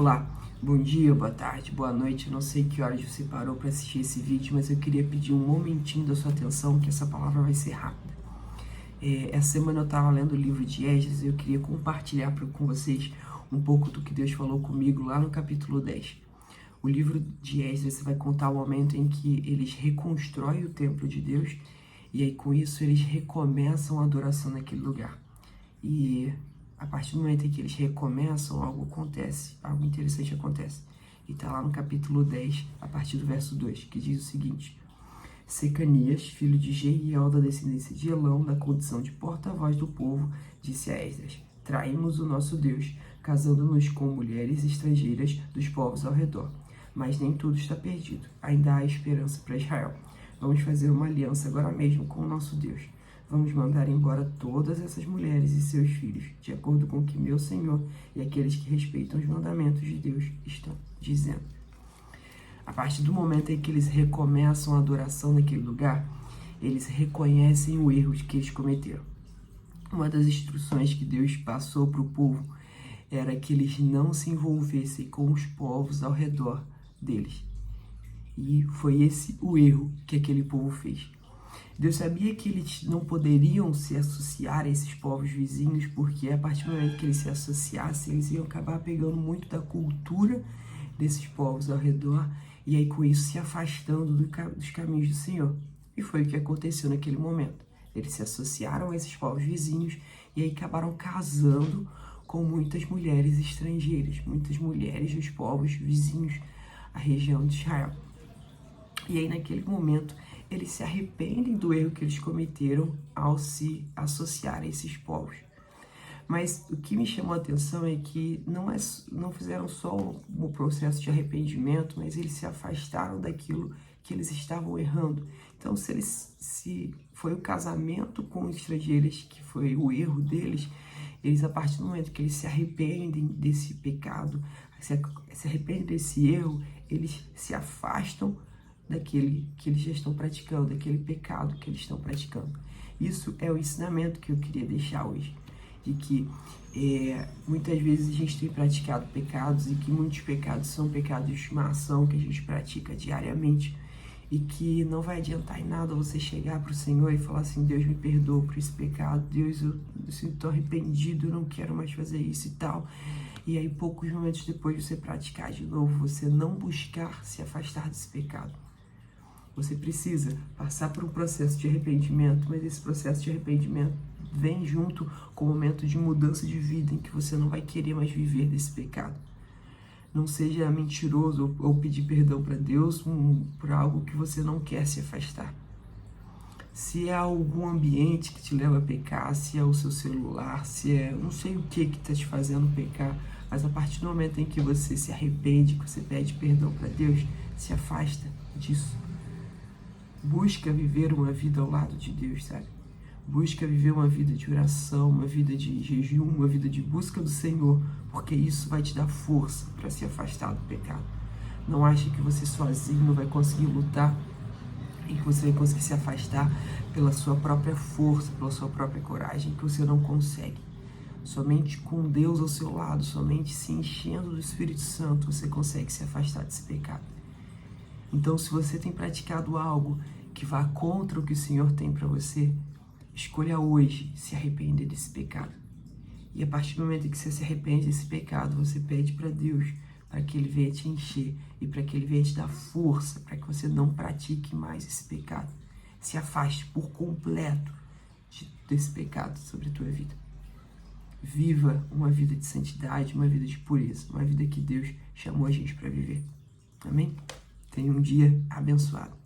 Olá, bom dia, boa tarde, boa noite. Eu não sei que horas você parou para assistir esse vídeo, mas eu queria pedir um momentinho da sua atenção, que essa palavra vai ser rápida. Essa semana eu estava lendo o livro de Esdras e eu queria compartilhar com vocês um pouco do que Deus falou comigo lá no capítulo 10. O livro de Esdras vai contar o momento em que eles reconstroem o templo de Deus e aí com isso eles recomeçam a adoração naquele lugar. E a partir do momento em que eles recomeçam, algo acontece, algo interessante acontece. E está lá no capítulo 10, a partir do verso 2, que diz o seguinte: Secanias, filho de Jeiel, da descendência de Elão, da condição de porta-voz do povo, disse a Esdras: Traímos o nosso Deus, casando-nos com mulheres estrangeiras dos povos ao redor. Mas nem tudo está perdido, ainda há esperança para Israel. Vamos fazer uma aliança agora mesmo com o nosso Deus. Vamos mandar embora todas essas mulheres e seus filhos, de acordo com o que meu Senhor e aqueles que respeitam os mandamentos de Deus estão dizendo. A partir do momento em que eles recomeçam a adoração naquele lugar, eles reconhecem o erro que eles cometeram. Uma das instruções que Deus passou para o povo era que eles não se envolvessem com os povos ao redor deles. E foi esse o erro que aquele povo fez. Deus sabia que eles não poderiam se associar a esses povos vizinhos, porque a partir do momento que eles se associassem, eles iam acabar pegando muito da cultura desses povos ao redor, e aí com isso se afastando dos caminhos do Senhor. E foi o que aconteceu naquele momento. Eles se associaram a esses povos vizinhos, e aí acabaram casando com muitas mulheres estrangeiras, muitas mulheres dos povos vizinhos à região de Israel. E aí naquele momento eles se arrependem do erro que eles cometeram ao se associar a esses povos. Mas o que me chamou a atenção é que não fizeram só o processo de arrependimento, mas eles se afastaram daquilo que eles estavam errando. Então, se foi o casamento com estrangeiras que foi o erro deles, eles, a partir do momento que eles se arrependem desse pecado, se arrependem desse erro, eles se afastam daquele que eles já estão praticando, daquele pecado que eles estão praticando. Isso é o ensinamento que eu queria deixar hoje, de que muitas vezes a gente tem praticado pecados e que muitos pecados são pecados de estimação que a gente pratica diariamente e que não vai adiantar em nada você chegar para o Senhor e falar assim: Deus, me perdoa por esse pecado, Deus, eu sinto arrependido, eu não quero mais fazer isso e tal. E aí poucos momentos depois você praticar de novo, você não buscar se afastar desse pecado. Você precisa passar por um processo de arrependimento, mas esse processo de arrependimento vem junto com o momento de mudança de vida em que você não vai querer mais viver desse pecado. Não seja mentiroso ou pedir perdão para Deus por algo que você não quer se afastar. Se é algum ambiente que te leva a pecar, se é o seu celular, se é não sei o que está te fazendo pecar, mas a partir do momento em que você se arrepende, que você pede perdão para Deus, se afasta disso. Busca viver uma vida ao lado de Deus, sabe? Busca viver uma vida de oração, uma vida de jejum, uma vida de busca do Senhor, porque isso vai te dar força para se afastar do pecado. Não ache que você sozinho vai conseguir lutar e que você vai conseguir se afastar pela sua própria força, pela sua própria coragem, que você não consegue. Somente com Deus ao seu lado, somente se enchendo do Espírito Santo, você consegue se afastar desse pecado. Então, se você tem praticado algo que vá contra o que o Senhor tem para você, escolha hoje se arrepender desse pecado. E a partir do momento em que você se arrepende desse pecado, você pede para Deus para que Ele venha te encher e para que Ele venha te dar força para que você não pratique mais esse pecado. Se afaste por completo desse pecado sobre a tua vida. Viva uma vida de santidade, uma vida de pureza, uma vida que Deus chamou a gente para viver. Amém? Tenha um dia abençoado.